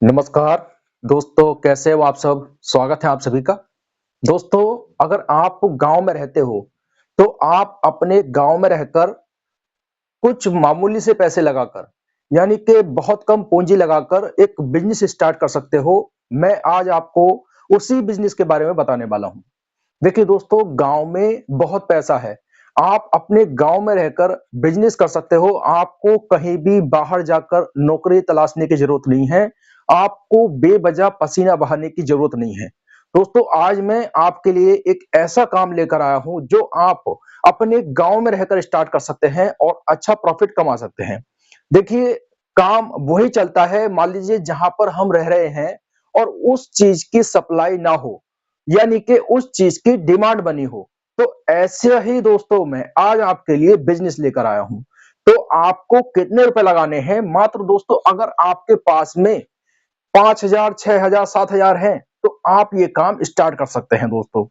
नमस्कार दोस्तों, कैसे हो आप सब? स्वागत है आप सभी का। दोस्तों, अगर आप गांव में रहते हो तो आप अपने गांव में रहकर कुछ मामूली से पैसे लगाकर, यानी कि बहुत कम पूंजी लगाकर एक बिजनेस स्टार्ट कर सकते हो। मैं आज आपको उसी बिजनेस के बारे में बताने वाला हूं। देखिए दोस्तों, गांव में बहुत पैसा है। आप अपने गांव में रहकर बिजनेस कर सकते हो। आपको कहीं भी बाहर जाकर नौकरी तलाशने की जरूरत नहीं है। आपको बेवजह पसीना बहाने की जरूरत नहीं है। दोस्तों, आज मैं आपके लिए एक ऐसा काम लेकर आया हूं जो आप अपने गांव में रहकर स्टार्ट कर सकते हैं और अच्छा प्रॉफिट कमा सकते हैं। देखिए, काम वही चलता है, मान लीजिए जहां पर हम रह रहे हैं और उस चीज की सप्लाई ना हो, यानी कि उस चीज की डिमांड बनी हो। तो ऐसे ही दोस्तों मैं आज आपके लिए बिजनेस लेकर आया हूं। तो आपको कितने रुपए लगाने हैं? मात्र दोस्तों, अगर आपके पास में 5,000, 6,000, 7,000 है तो आप ये काम स्टार्ट कर सकते हैं दोस्तों।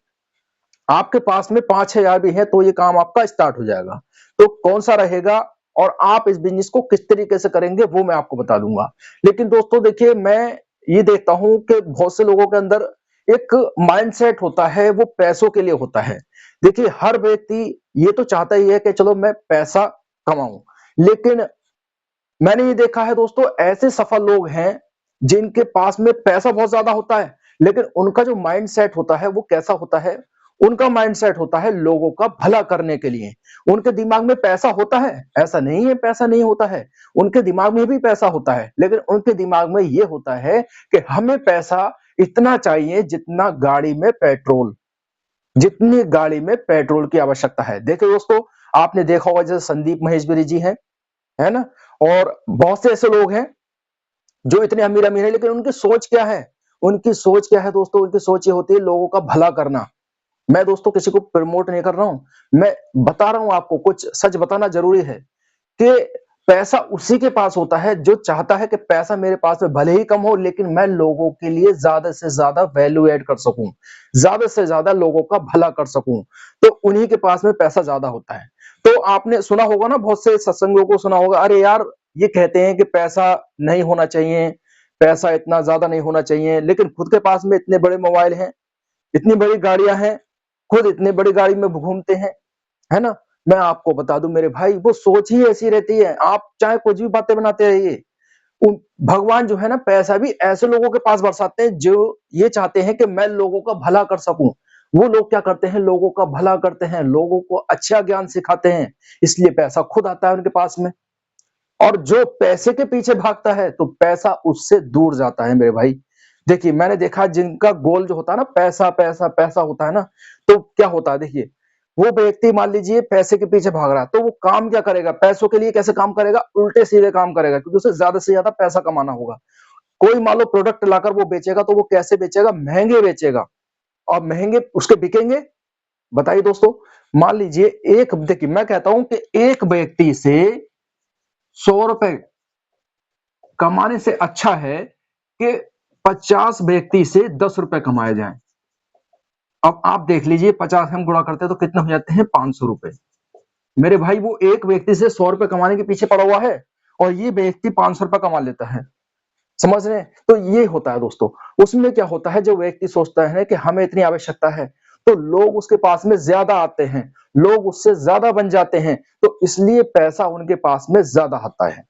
आपके पास में 5,000 भी है तो ये काम आपका स्टार्ट हो जाएगा। तो कौन सा रहेगा और आप इस बिजनेस को किस तरीके से करेंगे वो मैं आपको बता दूंगा। लेकिन दोस्तों देखिए, मैं ये देखता हूं कि बहुत से लोगों के अंदर एक माइंडसेट होता है, वो पैसों के लिए होता है। देखिए, हर व्यक्ति ये तो चाहता ही है कि चलो मैं पैसा कमाऊं, लेकिन मैंने ये देखा है दोस्तों, ऐसे सफल लोग हैं जिनके पास में पैसा बहुत ज्यादा होता है, लेकिन उनका जो माइंडसेट होता है वो कैसा होता है? उनका माइंडसेट होता है लोगों का भला करने के लिए। उनके दिमाग में पैसा होता है, ऐसा नहीं है पैसा नहीं होता है। उनके दिमाग में भी पैसा होता है, लेकिन उनके दिमाग में ये होता है कि हमें पैसा इतना चाहिए जितना गाड़ी में पेट्रोल, जितनी गाड़ी में पेट्रोल की आवश्यकता है। देखिए दोस्तों, आपने देखा होगा जैसे संदीप महेश्वरी जी हैं, है ना? और बहुत से ऐसे लोग हैं जो इतने अमीर अमीर है, लेकिन उनकी सोच क्या है? उनकी सोच क्या है दोस्तों? उनकी सोच ये होती है लोगों का भला करना। मैं दोस्तों किसी को प्रमोट नहीं कर रहा हूं, मैं बता रहा हूं आपको, कुछ सच बताना जरूरी है कि पैसा उसी के पास होता है जो चाहता है कि पैसा मेरे पास में भले ही कम हो, लेकिन मैं लोगों के लिए ज्यादा से ज्यादा वैल्यू ऐड कर सकूं, ज्यादा से ज्यादा लोगों का भला कर सकूं। तो उन्हीं के पास में पैसा ज्यादा होता है। तो आपने सुना होगा ना, बहुत से सत्संगों को सुना होगा, अरे यार ये कहते हैं कि पैसा नहीं होना चाहिए, पैसा इतना ज्यादा नहीं होना चाहिए, लेकिन खुद के पास में इतने बड़े मोबाइल हैं, इतनी बड़ी गाड़ियां हैं, खुद इतने बड़ी गाड़ी में घूमते हैं, है ना? मैं आपको बता दूं मेरे भाई, वो सोच ही ऐसी रहती है। आप चाहे कुछ भी बातें बनाते रहिए, भगवान जो है ना, पैसा भी ऐसे लोगों के पास बरसाते हैं जो ये चाहते हैं कि मैं लोगों का भला कर सकूं। वो लोग क्या करते हैं? लोगों का भला करते हैं, लोगों को अच्छा ज्ञान सिखाते हैं, इसलिए पैसा खुद आता है उनके पास में। और जो पैसे के पीछे भागता है तो पैसा उससे दूर जाता है मेरे भाई। देखिए, मैंने देखा जिनका गोल जो होता है ना, पैसा पैसा पैसा होता है ना, तो क्या होता है देखिए, वो व्यक्ति मान लीजिए पैसे के पीछे भाग रहा है तो वो काम क्या करेगा? पैसों के लिए कैसे काम करेगा? उल्टे सीधे काम करेगा, क्योंकि उसे ज्यादा से ज्यादा पैसा कमाना होगा। कोई मान लो प्रोडक्ट लाकर वो बेचेगा तो वो कैसे बेचेगा? महंगे बेचेगा। और महंगे उसके बिकेंगे, बताइए दोस्तों। मान लीजिए एक, देखिए मैं कहता हूं कि एक व्यक्ति से 100 रुपए कमाने से अच्छा है कि 50 व्यक्ति से 10 रुपए कमाए जाएं। अब आप देख लीजिए, 50 हम गुणा करते हैं तो कितने हो जाते हैं? 500 रुपए। मेरे भाई, वो एक व्यक्ति से 100 रुपए कमाने के पीछे पड़ा हुआ है और ये व्यक्ति 500 रुपए कमा लेता है। समझ रहे हैं? तो ये होता है दोस्तों। उसमें क्या होता है, जो व्यक्ति सोचता है कि हमें इतनी आवश्यकता है तो लोग उसके पास में ज्यादा आते हैं, लोग उससे ज्यादा बन जाते हैं, तो इसलिए पैसा उनके पास में ज्यादा आता है।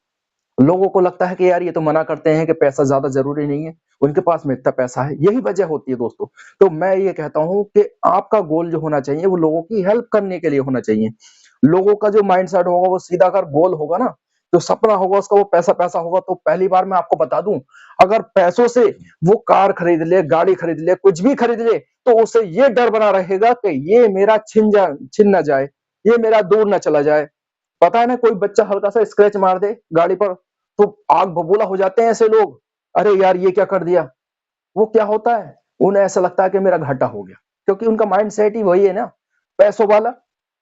लोगों को लगता है कि यार ये तो मना करते हैं कि पैसा ज्यादा जरूरी नहीं है, उनके पास में इतना पैसा है। यही वजह होती है दोस्तों। तो मैं ये कहता हूं कि आपका गोल जो होना चाहिए वो लोगों की हेल्प करने के लिए होना चाहिए। लोगों का जो माइंडसेट होगा वो सीधा, अगर गोल होगा ना, जो सपना होगा उसका वो पैसा पैसा होगा, तो पहली बार मैं आपको बता दूं, अगर पैसों से वो कार खरीद ले, गाड़ी खरीद ले, कुछ भी खरीद ले, तो उसे ये डर बना रहेगा कि ये मेरा छिन ना जाए, ये मेरा दूर ना चला जाए। पता है ना, कोई बच्चा हल्का सा स्क्रैच मार दे गाड़ी पर तो आग बबूला हो जाते हैं ऐसे लोग। अरे यार ये क्या कर दिया? वो क्या होता है, उन्हें ऐसा लगता है कि मेरा घाटा हो गया, क्योंकि उनका माइंड सेट ही वही है ना, पैसों वाला।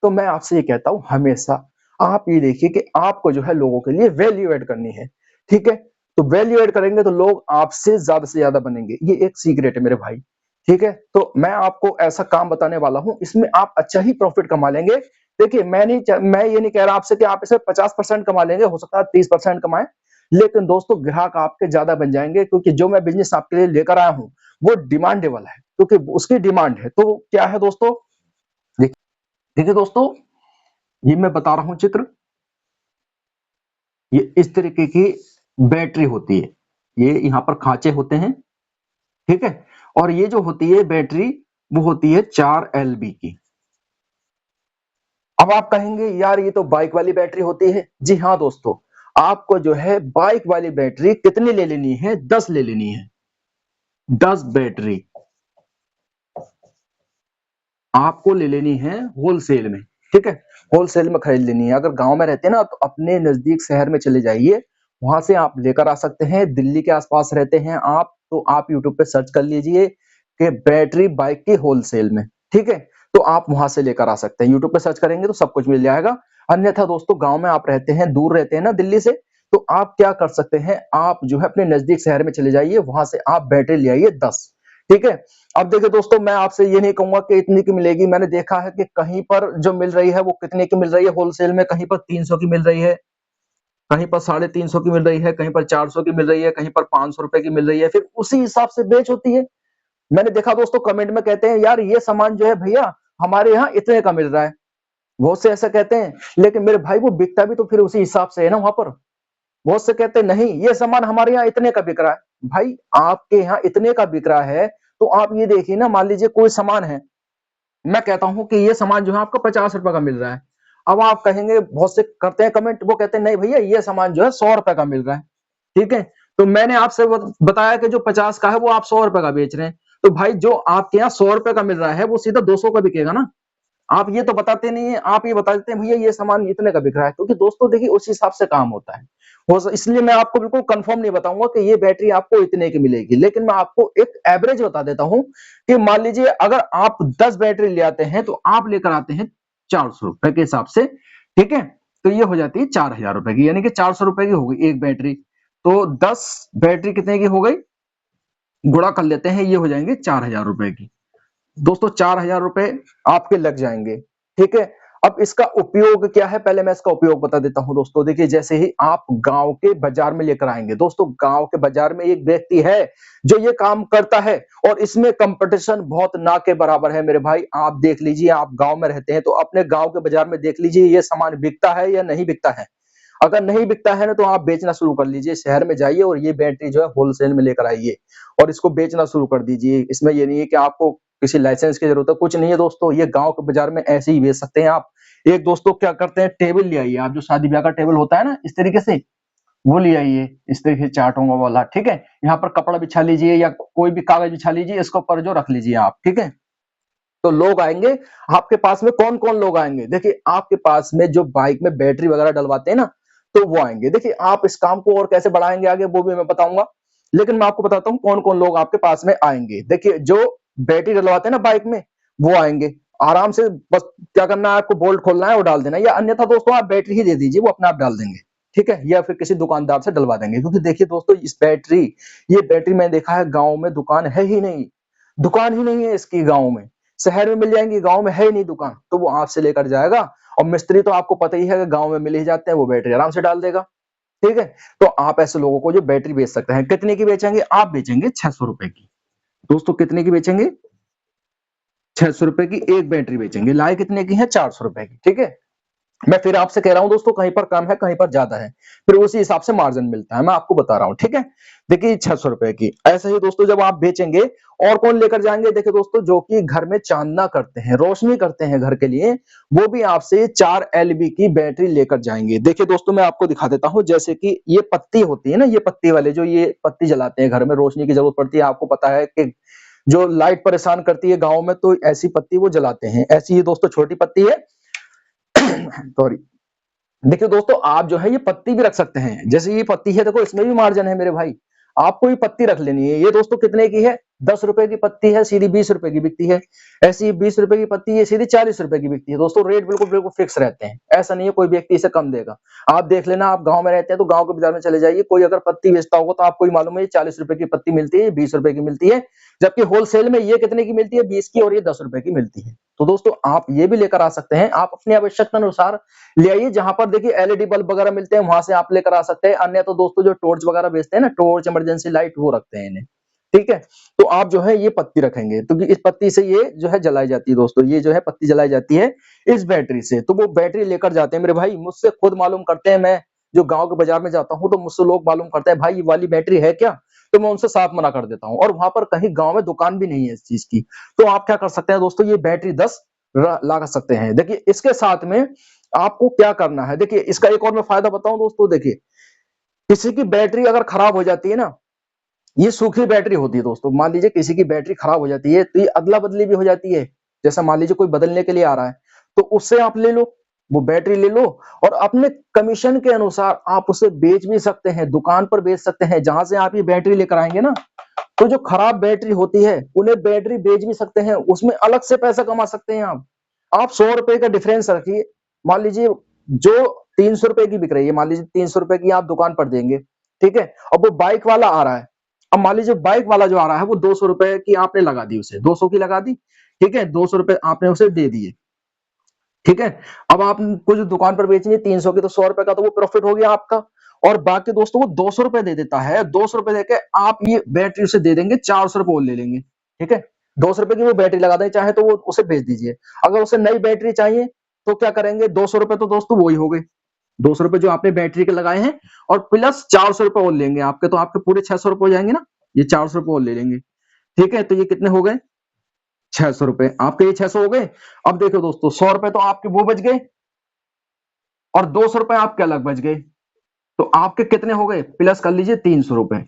तो मैं आपसे ये कहता हूं, हमेशा आप ये देखिए कि आपको जो है लोगों के लिए वैल्यू ऐड करनी है। ठीक है? तो वैल्यू ऐड करेंगे तो लोग आपसे ज्यादा बनेंगे, ये एक सीक्रेट है मेरे भाई। ठीक है? तो मैं आपको ऐसा काम बताने वाला हूं, इसमें आप अच्छा ही प्रॉफिट कमा लेंगे। देखिए, मैं ये नहीं कह रहा आपसे कि आप इसमें 50% कमा लेंगे, हो सकता है 30% कमाएं, लेकिन दोस्तों ग्राहक आपके ज्यादा बन जाएंगे, क्योंकि जो मैं बिजनेस आपके लिए लेकर आया हूँ वो डिमांडेबल है, क्योंकि उसकी डिमांड है। तो क्या है दोस्तों, देखिए दोस्तों, ये मैं बता रहा हूं चित्र, ये इस तरीके की बैटरी होती है, ये यहाँ पर खांचे होते हैं, ठीक है। और ये जो होती है बैटरी, वो होती है 4 LB की। अब आप कहेंगे यार ये तो बाइक वाली बैटरी होती है। जी हाँ दोस्तों, आपको जो है बाइक वाली बैटरी कितनी ले लेनी है, 10 ले लेनी है। 10 बैटरी आपको ले लेनी है होलसेल में, ठीक है, होलसेल में खरीद लेनी है। अगर गांव में रहते हैं ना तो अपने नजदीक शहर में चले जाइए, वहां से आप लेकर आ सकते हैं। दिल्ली के आसपास रहते हैं आप तो आप यूट्यूब पे सर्च कर लीजिए कि बैटरी बाइक की होलसेल में, ठीक है, तो आप वहां से लेकर आ सकते हैं। यूट्यूब पे सर्च करेंगे तो सब कुछ मिल जाएगा। अन्यथा दोस्तों गांव में आप रहते हैं, दूर रहते हैं ना दिल्ली से, तो आप क्या कर सकते हैं, आप जो है अपने नजदीक शहर में चले जाइए, वहां से आप बैटरी ले आइए 10, ठीक है। अब देखिए दोस्तों, मैं आपसे ये नहीं कहूंगा कि इतनी की मिलेगी। मैंने देखा है कि कहीं पर जो मिल रही है वो कितने की मिल रही है होलसेल में, कहीं पर 300 की मिल रही है, कहीं पर 350 की मिल रही है, कहीं पर 400 की मिल रही है, कहीं पर 500 रुपए की मिल रही है। फिर उसी हिसाब से बेच होती है। मैंने देखा दोस्तों कमेंट में कहते हैं यार ये सामान जो है भैया हमारे यहाँ इतने का मिल रहा है, बहुत से ऐसा कहते हैं। लेकिन मेरे भाई वो बिकता भी तो फिर उसी हिसाब से है ना वहां पर। बहुत से कहते हैं नहीं ये सामान हमारे यहाँ इतने का बिक रहा है। भाई आपके यहाँ इतने का बिक रहा है तो आप ये देखिए ना, मान लीजिए कोई सामान है, मैं कहता हूं कि ये सामान जो है आपको 50 रुपए का मिल रहा है। अब आप कहेंगे, बहुत से करते हैं कमेंट, वो कहते हैं नहीं भैया ये सामान जो है 100 रुपए का मिल रहा है, ठीक है। तो मैंने आपसे बताया कि जो 50 का है वो आप 100 रुपए का बेच रहे हैं। तो भाई जो आपके यहाँ 100 रुपए का मिल रहा है वो सीधा 200 का बिकेगा ना। आप ये तो बताते नहीं है, आप ये बता देते हैं भैया ये सामान इतने का बिक रहा है, क्योंकि दोस्तों देखिए उस हिसाब से काम होता है। इसलिए मैं आपको बिल्कुल कंफर्म नहीं बताऊंगा कि ये बैटरी आपको इतने की मिलेगी, लेकिन मैं आपको एक एवरेज बता देता हूं कि मान लीजिए अगर आप 10 बैटरी ले आते हैं तो आप लेकर आते हैं 400 रुपए के हिसाब से, ठीक है। तो ये हो जाती है 4000 रुपए की, यानी कि 400 रुपए की हो गई एक बैटरी। तो 10 बैटरी कितने की हो गई, गुणा कर लेते हैं, ये हो जाएंगे 4000 रुपए की। दोस्तों 4000 रुपए आपके लग जाएंगे, ठीक है। अब इसका उपयोग क्या है, पहले मैं इसका उपयोग बता देता हूं दोस्तों। देखिए जैसे ही आप गांव के बाजार में लेकर आएंगे, दोस्तों गांव के बाजार में एक व्यक्ति है जो ये काम करता है, और इसमें कंपटीशन बहुत ना के बराबर है मेरे भाई। आप देख लीजिए, आप गांव में रहते हैं तो अपने गांव के बाजार में देख लीजिए ये सामान बिकता है या नहीं बिकता है। अगर नहीं बिकता है ना तो आप बेचना शुरू कर लीजिए, शहर में जाइए और ये बैटरी जो है होलसेल में लेकर आइए और इसको बेचना शुरू कर दीजिए। इसमें ये नहीं है कि आपको किसी लाइसेंस की जरूरत है, कुछ नहीं है दोस्तों, ये गांव के बाजार में ऐसे ही बेच सकते हैं आप। एक दोस्तों क्या करते हैं, टेबल ले आइए आप, जो शादी ब्याह का टेबल होता है ना इस तरीके से, वो ले आइए इस तरीके से चार्टों वाला, ठीक है। यहाँ पर कपड़ा बिछा लीजिए या कोई भी कागज बिछा लीजिए, इसके ऊपर जो रख लीजिए आप, ठीक है। तो लोग आएंगे आपके पास में, कौन कौन लोग आएंगे, देखिए आपके पास में जो बाइक में बैटरी वगैरह डलवाते हैं ना, तो वो आएंगे। देखिए आप इस काम को और कैसे बढ़ाएंगे आगे वो भी मैं बताऊंगा, लेकिन मैं आपको बताता हूँ कौन कौन लोग आपके पास में आएंगे। देखिए जो बैटरी डलवाते हैं ना बाइक में, वो आएंगे आराम से। बस क्या करना है, आपको बोल्ट खोलना है और डाल देना है, या अन्यथा दोस्तों आप बैटरी ही दे दीजिए, वो अपने आप डाल देंगे, ठीक है, या फिर किसी दुकानदार से डलवा देंगे। क्योंकि देखिए दोस्तों इस बैटरी, ये बैटरी मैंने देखा है गांव में दुकान है ही नहीं, दुकान ही नहीं है इसकी गांव में। शहर में मिल जाएंगी, गांव में है ही नहीं दुकान, तो वो आपसे लेकर जाएगा। और मिस्त्री तो आपको पता ही है कि गांव में मिल ही जाते हैं, वो बैटरी आराम से डाल देगा, ठीक है। तो आप ऐसे लोगों को जो बैटरी बेच सकते हैं, कितने की बेचेंगे, आप बेचेंगे 600 रुपए की। दोस्तों कितने की बेचेंगे, 600 रुपए की एक बैटरी बेचेंगे। लाए कितने की है, 400 रुपए की, ठीक है। मैं फिर आपसे कह रहा हूं दोस्तों, कहीं पर कम है कहीं पर ज्यादा है, फिर उसी हिसाब से मार्जिन मिलता है, मैं आपको बता रहा हूं, ठीक है। देखिए 600 रुपए की, ऐसे ही दोस्तों जब आप बेचेंगे, और कौन लेकर जाएंगे, देखिए दोस्तों जो कि घर में चांदना करते हैं, रोशनी करते हैं घर के लिए, वो भी आपसे 4 LB की बैटरी लेकर जाएंगे। देखिए दोस्तों मैं आपको दिखा देता हूं, जैसे कि ये पत्ती होती है ना, ये पत्ती वाले जो ये पत्ती जलाते हैं घर में, रोशनी की जरूरत पड़ती है, आपको पता है कि जो लाइट परेशान करती है गांव में, तो ऐसी पत्ती वो जलाते हैं। ऐसी ही दोस्तों छोटी पत्ती है, सॉरी। देखिए दोस्तों आप जो है ये पत्ती भी रख सकते हैं, जैसे ये पत्ती है देखो, इसमें भी मार्जिन है मेरे भाई। आपको ये पत्ती रख लेनी है। ये दोस्तों कितने की है, ₹10 की पत्ती है सीधी ₹20 की बिकती है, ऐसी ₹20 की पत्ती है सीधी ₹40 की बिकती है। दोस्तों रेट बिल्कुल बिल्कुल फिक्स रहते हैं, ऐसा नहीं है कोई व्यक्ति इसे कम देगा। आप देख लेना, आप गांव में रहते हैं तो गांव के बाजार में चले जाइए, कोई अगर पत्ती बेचता होगा तो आपको ही मालूम है ये ₹40 की पत्ती मिलती है, ₹20 की मिलती है, जबकि होलसेल में ये कितने की मिलती है, 20 की, और ये ₹10 की मिलती है। तो दोस्तों आप ये भी लेकर आ सकते हैं, आप अपनी आवश्यकता अनुसार ले आइए। जहां पर देखिए एलईडी बल्ब वगैरह मिलते हैं वहां से आप लेकर आ सकते हैं, अन्य तो दोस्तों जो टॉर्च वगैरह बेचते हैं ना, टॉर्च, इमरजेंसी लाइट, वो रखते हैं इन्हें। ठीक है, तो आप जो है ये पत्ती रखेंगे तो इस पत्ती से ये जो है जलाई जाती है दोस्तों, ये जो है पत्ती जलाई जाती है इस बैटरी से। तो वो बैटरी लेकर जाते हैं मेरे भाई, मुझसे खुद मालूम करते हैं, मैं जो गांव के बाजार में जाता हूँ तो मुझसे लोग मालूम करते हैं भाई ये वाली बैटरी है क्या, तो मैं उनसे साफ मना कर देता हूँ, और वहां पर कहीं गांव में दुकान भी नहीं है इस चीज की। तो आप क्या कर सकते हैं दोस्तों, ये बैटरी 10 लगा सकते हैं। देखिए इसके साथ में आपको क्या करना है, देखिए इसका एक और मैं फायदा बताऊं दोस्तों, देखिए किसी की बैटरी अगर खराब हो जाती है ना, ये सूखी बैटरी होती है दोस्तों, मान लीजिए किसी की बैटरी खराब हो जाती है तो ये अदला बदली भी हो जाती है। जैसा मान लीजिए कोई बदलने के लिए आ रहा है तो उससे आप ले लो, वो बैटरी ले लो, और अपने कमीशन के अनुसार आप उसे बेच भी सकते हैं, दुकान पर बेच सकते हैं। जहां से आप ये बैटरी लेकर आएंगे ना, तो जो खराब बैटरी होती है उन्हें बैटरी बेच भी सकते हैं, उसमें अलग से पैसा कमा सकते हैं आप ₹100 का डिफरेंस रखिए। मान लीजिए जो ₹300 की बिक रही है, मान लीजिए ₹300 की आप दुकान पर देंगे, ठीक है, अब वो बाइक वाला आ रहा है, अब मान लीजिए बाइक वाला जो आ रहा है वो ₹200 की आपने लगा दी, उसे 200 की लगा दी, ठीक है, ₹200 आपने उसे दे दिए, ठीक है। अब आप कुछ दुकान पर बेचेंगे 300 की, तो ₹100 का तो वो प्रॉफिट हो गया आपका, और बाकी दोस्तों वो ₹200 दे देता है, ₹200 देके आप ये बैटरी उसे दे देंगे, ₹400 वो ले लेंगे, ठीक है। ₹200 की वो बैटरी लगा दें, चाहे तो वो उसे बेच दीजिए। अगर उसे नई बैटरी चाहिए तो क्या करेंगे, ₹200 तो दोस्तों वही हो गए, ₹200 जो आपने बैटरी के लगाए हैं, और प्लस ₹400 और लेंगे आपके, तो आपके पूरे ₹600 हो जाएंगे ना, ये ₹400 और ले लेंगे, ठीक है। तो ये कितने हो गए, ₹600, आपके ये 600 हो गए। अब देखो दोस्तों, ₹100 तो आपके वो बच गए, और ₹200 आपके अलग बच गए, तो आपके कितने हो गए, प्लस कर लीजिए ₹300।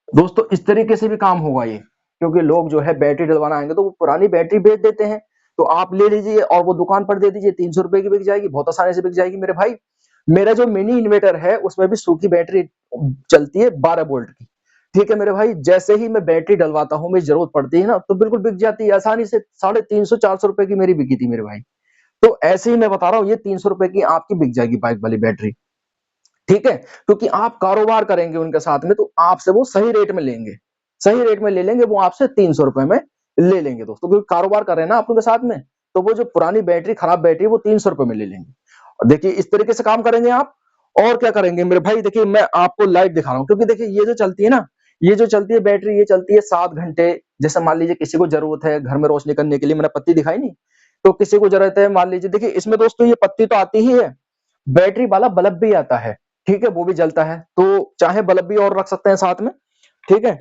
दोस्तों इस तरीके से भी काम होगा ये, क्योंकि लोग जो है बैटरी डलवाना आएंगे तो वो पुरानी बैटरी बेच देते हैं, तो आप ले लीजिए और वो दुकान पर दे दीजिए, ₹300 की बिक जाएगी, बहुत आसानी से बिक जाएगी मेरे भाई। मेरा जो मिनी इन्वर्टर है उसमें भी सूखी बैटरी चलती है 12 वोल्ट की, ठीक है मेरे भाई। जैसे ही मैं बैटरी डलवाता हूँ, मुझे जरूरत पड़ती है ना, तो बिल्कुल बिक जाती है आसानी से, 350-400 की मेरी बिकी थी मेरे भाई। तो ऐसे ही मैं बता रहा हूँ, ये ₹300 की आपकी बिक जाएगी बाइक वाली बैटरी, ठीक है, क्योंकि आप कारोबार करेंगे उनके साथ में तो आपसे वो सही रेट में लेंगे, सही रेट में ले लेंगे, वो आपसे ₹300 में ले लेंगे दोस्तों, क्योंकि कारोबार कर रहे हैं ना आप उनके साथ में, तो वो जो पुरानी बैटरी, खराब बैटरी, वो ₹300 में ले लेंगे। और देखिए इस तरीके से काम करेंगे आप। और क्या करेंगे मेरे भाई, देखिए मैं आपको लाइट दिखा रहा हूँ, क्योंकि देखिए ये जो चलती है ना, ये जो चलती है बैटरी, ये चलती है 7 घंटे। जैसे मान लीजिए किसी को जरूरत है घर में रोशनी करने के लिए, मैंने पत्ती दिखाई नहीं, तो किसी को जरूरत है, मान लीजिए देखिए इसमें दोस्तों ये पत्ती तो आती ही है, बैटरी वाला बल्ब भी आता है, ठीक है, वो भी जलता है, तो चाहे बल्ब भी और रख सकते हैं साथ में, ठीक है,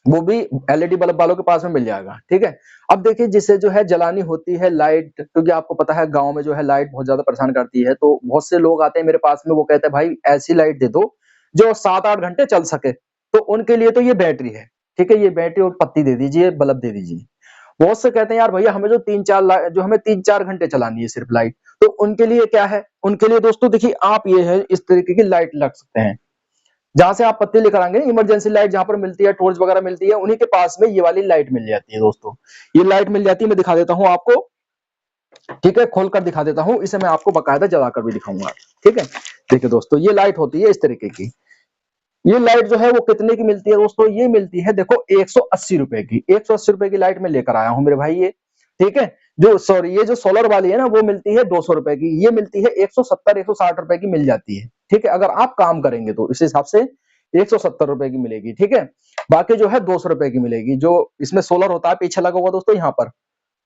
वो भी एलईडी बल्ब वालों के पास में मिल जाएगा, ठीक है। अब देखिए जिसे जो है जलानी होती है लाइट, क्योंकि आपको पता है गांव में जो है लाइट बहुत ज्यादा परेशान करती है, तो बहुत से लोग आते हैं मेरे पास में, वो कहते हैं भाई ऐसी लाइट दे दो जो 7-8 घंटे चल सके, तो उनके लिए तो ये बैटरी है, ठीक है, ये बैटरी और पत्ती दे दीजिए, बल्ब दे दीजिए। बहुत से कहते हैं यार भैया हमें हमें 3-4 घंटे चलानी है सिर्फ लाइट, तो उनके लिए क्या है, उनके लिए दोस्तों देखिए आप ये है इस तरीके की लाइट लग सकते हैं, जहां से आप पत्ती लेकर आएंगे, इमरजेंसी लाइट जहां पर मिलती है, टॉर्च वगैरह मिलती है, उन्हीं के पास में ये वाली लाइट मिल जाती है दोस्तों। ये लाइट मिल जाती है, मैं दिखा देता हूँ आपको, ठीक है, खोलकर दिखा देता हूँ, इसे मैं आपको बकायदा जलाकर भी दिखाऊंगा, ठीक है। देखिए दोस्तों ये लाइट होती है इस तरीके की, ये लाइट जो है वो कितने की मिलती है दोस्तों, ये मिलती है देखो ₹180 की, ₹180 की लाइट मैं लेकर आया हूँ मेरे भाई ये, ठीक है। जो सॉरी ये जो सोलर वाली है ना, वो मिलती है ₹200 की, ये मिलती है 170-160 की मिल जाती है, ठीक है। अगर आप काम करेंगे तो इस हिसाब से ₹170 की मिलेगी, ठीक है। बाकी जो है ₹200 की मिलेगी, जो इसमें सोलर होता है पीछे लगा हुआ दोस्तों यहाँ पर,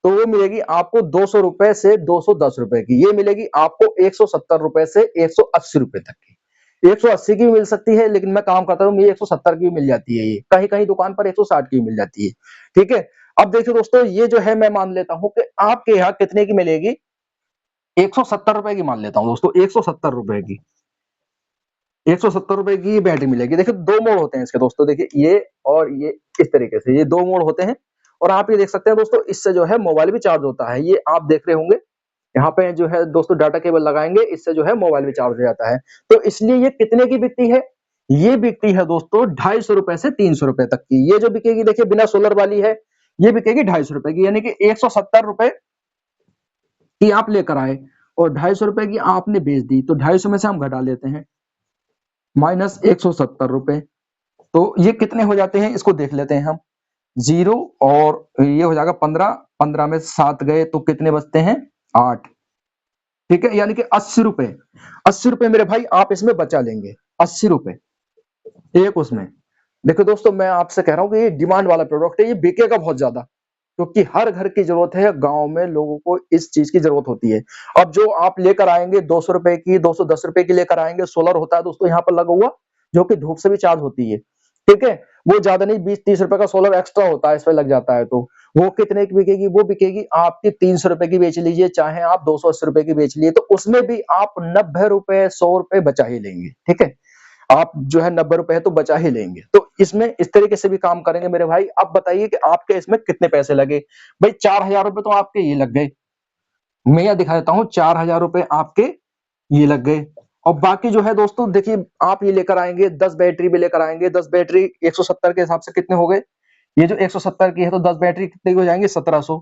तो वो मिलेगी आपको ₹200 से ₹210 की, ये मिलेगी आपको ₹170 से ₹180 तक की। 180 की भी मिल सकती है, लेकिन मैं काम करता हूँ, ये 170 की भी मिल जाती है, ये कहीं कहीं दुकान पर 160 की भी मिल जाती है, ठीक है। अब देखिए दोस्तों ये जो है मैं मान लेता हूँ कि आपके यहाँ कितने की मिलेगी, ₹170 की मान लेता हूँ दोस्तों, ₹170 की, ₹170 की बैटरी मिलेगी। देखिए दो मोड होते हैं इसके दोस्तों, देखिए ये और ये, इस तरीके से ये दो मोड होते हैं, और आप ये देख सकते हैं दोस्तों, इससे जो है मोबाइल भी चार्ज होता है, ये आप देख रहे होंगे, यहाँ पे जो है दोस्तों डाटा केबल लगाएंगे, इससे जो है मोबाइल भी चार्ज हो जाता है। तो इसलिए ये कितने की बिकती है, ये बिकती है दोस्तों 250 से 300 रुपए तक की। ये जो बिकेगी देखिए बिना सोलर वाली है, ये बिकेगी 250 रुपए की, यानी कि 170 रुपए की आप लेकर आए और 250 रुपए की आपने बेच दी, तो 250 में से हम घटा लेते हैं माइनस 170 रुपए, तो ये कितने हो जाते हैं इसको देख लेते हैं हम। जीरो और ये हो जाएगा 15, 15 में 7 गए तो कितने बचते हैं 8, ठीक है, यानी कि 80 रुपए, 80 रुपए मेरे भाई आप इसमें बचा लेंगे, 80 रुपए एक उसमें। देखो दोस्तों मैं आपसे कह रहा हूँ कि ये डिमांड वाला प्रोडक्ट है, ये बिकेगा बहुत ज्यादा, क्योंकि हर घर की जरूरत है, गांव में लोगों को इस चीज की जरूरत होती है। अब जो आप लेकर आएंगे 200 रुपए की, 210 रुपए की लेकर आएंगे, सोलर होता है दोस्तों यहाँ पर लगा हुआ, जो कि धूप से भी चार्ज होती है, ठीक है, वो ज्यादा नहीं 20-30 रुपए का सोलर एक्स्ट्रा होता है, इस पे लग जाता है, तो वो कितने की बिकेगी, वो बिकेगी आपकी 300 रुपए की बेच लीजिए, चाहे आप 280 रुपए की बेच लिए, तो उसमें भी आप 90 रुपए 100 रुपए बचा ही लेंगे, ठीक है, आप जो है 90 रुपए तो बचा ही लेंगे। तो इसमें इस तरीके से भी काम करेंगे मेरे भाई। अब बताइए कि आपके इसमें कितने पैसे लगे, भाई 4000 रुपए तो आपके ये लग गए, मैं यह दिखा देता हूँ 4000 रुपए आपके ये लग गए, और बाकी जो है दोस्तों देखिए आप ये लेकर आएंगे 10 बैटरी भी लेकर आएंगे, 10 बैटरी 170 के हिसाब से कितने हो गए, ये जो 170 की है तो 10 बैटरी कितने की हो जाएंगे 1700,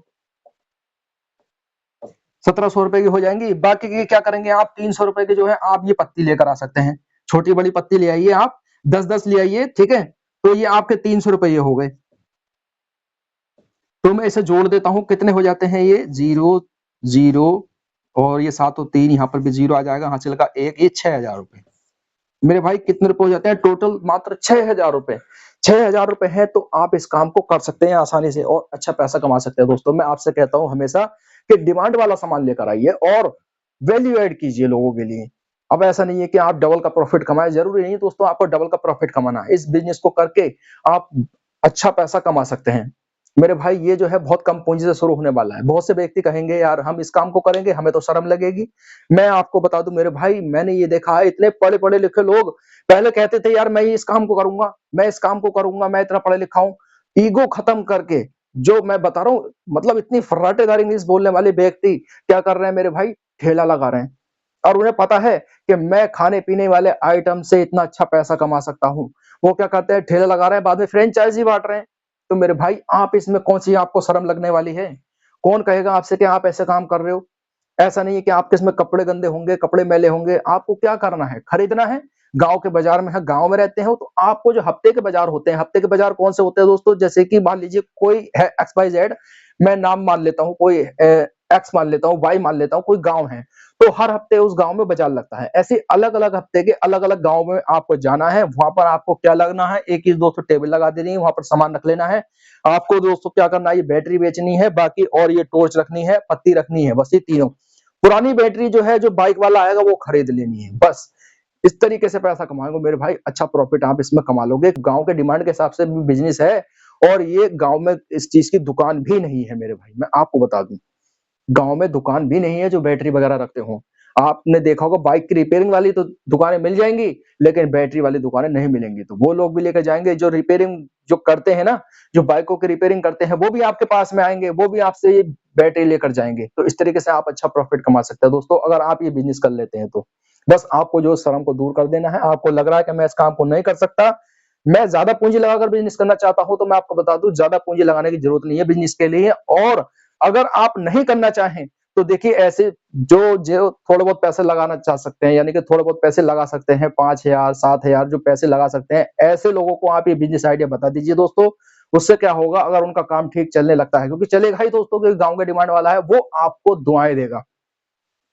1700 रुपए की हो जाएंगी। बाकी की क्या करेंगे आप 300 रुपए की जो है आप ये पत्ती लेकर आ सकते हैं, छोटी बड़ी पत्ती ले आइए आप, 10-10 ले आइए, ठीक है, तो ये आपके 300 रुपये हो गए। तो मैं इसे जोड़ देता हूं, कितने हो जाते हैं ये, 0 0 और ये 7 और 3, यहाँ पर भी 0 आ जाएगा, हासिल का 1, ये 6000 रुपए मेरे भाई कितने रुपए हो जाते हैं टोटल, मात्र 6000 रुपए। 6000 रुपए है तो आप इस काम को कर सकते हैं आसानी से और अच्छा पैसा कमा सकते हैं। दोस्तों मैं आपसे कहता हूं हमेशा कि डिमांड वाला सामान लेकर आइए और वैल्यू ऐड कीजिए लोगों के लिए। अब ऐसा नहीं है कि आप डबल का प्रॉफिट कमाए, जरूरी नहीं दोस्तों आपको डबल का प्रॉफिट कमाना है, इस बिजनेस को करके आप अच्छा पैसा कमा सकते हैं मेरे भाई। ये जो है बहुत कम पूंजी से शुरू होने वाला है। बहुत से व्यक्ति कहेंगे यार हम इस काम को करेंगे हमें तो शर्म लगेगी, मैं आपको बता दूं मेरे भाई, मैंने ये देखा है इतने पढ़े पढ़े लिखे लोग पहले कहते थे यार मैं इस काम को करूंगा, मैं इस काम को करूंगा, मैं इतना पढ़ा लिखा हूं, ईगो खत्म करके, जो मैं बता रहा हूँ मतलब इतनी फर्राटेदार इंग्लिश बोलने वाले व्यक्ति क्या कर रहे हैं मेरे भाई, ठेला लगा रहे हैं, और उन्हें पता है कि मैं खाने पीने वाले आइटम से इतना अच्छा पैसा कमा सकता हूँ, वो क्या करते हैं ठेला लगा रहे हैं, बाद में फ्रेंचाइजी बांट रहे हैं। तो मेरे भाई आप इसमें कौन सी आपको शर्म लगने वाली है, कौन कहेगा आपसे कि आप ऐसे काम कर रहे हो। ऐसा नहीं है कि आपके इसमें कपड़े गंदे होंगे, कपड़े मैले होंगे, आपको क्या करना है, खरीदना है, गांव के बाजार में है, गांव में रहते हो तो आपको जो हफ्ते के बाजार होते हैं, हफ्ते के बाजार कौन से होते हैं दोस्तों, जैसे कि मान लीजिए कोई है XYZ, मैं नाम मान लेता हूँ, कोई एक्स मान लेता हूँ, वाई मान लेता हूँ, कोई गांव है, तो हर हफ्ते उस गांव में बाजार लगता है। ऐसे अलग अलग हफ्ते के अलग अलग गांव में आपको जाना है, वहां पर आपको क्या लगना है, एक ही दोस्तों टेबल लगा देनी है, वहां पर सामान रख लेना है, आपको दोस्तों क्या करना है, ये बैटरी बेचनी है बाकी, और ये टॉर्च रखनी है, पत्ती रखनी है, बस ये तीनों। पुरानी बैटरी जो है जो बाइक वाला आएगा वो खरीद लेनी है बस। इस तरीके से पैसा कमाएंगे मेरे भाई, अच्छा प्रॉफिट आप इसमें कमा लोगे। गांव के डिमांड के हिसाब से बिजनेस है, और ये गांव में इस चीज की दुकान भी नहीं है मेरे भाई, मैं आपको बता दूं गांव में दुकान भी नहीं है जो बैटरी वगैरह रखते हो। आपने देखा होगा बाइक की रिपेयरिंग वाली तो दुकानें मिल जाएंगी, लेकिन बैटरी वाली दुकानें नहीं मिलेंगी, तो वो लोग भी लेकर जाएंगे जो रिपेयरिंग जो करते हैं ना, जो बाइकों की रिपेयरिंग करते हैं, वो भी आपके पास में आएंगे, वो भी आपसे ये बैटरी लेकर जाएंगे। तो इस तरीके से आप अच्छा प्रॉफिट कमा सकते हैं दोस्तों, अगर आप ये बिजनेस कर लेते हैं तो। बस आपको जो शर्म को दूर कर देना है, आपको लग रहा है कि मैं इस काम को नहीं कर सकता, मैं ज्यादा पूंजी लगाकर बिजनेस करना चाहता हूं, तो मैं आपको बता दूं ज्यादा पूंजी लगाने की जरूरत नहीं है बिजनेस के लिए। और अगर आप नहीं करना चाहें तो देखिए ऐसे जो जो थोड़े बहुत पैसे लगाना चाह सकते हैं, यानी कि थोड़े बहुत पैसे लगा सकते हैं, 5000 7000 जो पैसे लगा सकते हैं, ऐसे लोगों को आप ये बिजनेस आइडिया बता दीजिए दोस्तों। उससे क्या होगा, अगर उनका काम ठीक चलने लगता है, क्योंकि चलेगा ही दोस्तों, क्योंकि गांव के डिमांड वाला है, वो आपको दुआएं देगा,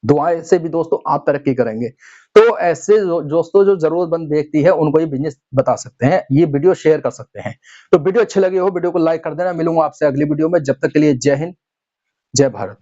दुआएं से भी दोस्तों आप तरक्की करेंगे। तो ऐसे दोस्तों जो जरूरतमंद व्यक्ति है उनको ये बिजनेस बता सकते हैं, ये वीडियो शेयर कर सकते हैं। तो वीडियो अच्छी लगी हो वीडियो को लाइक कर देना, मिलूंगा आपसे अगली वीडियो में, जब तक के लिए जय हिंद जय भारत।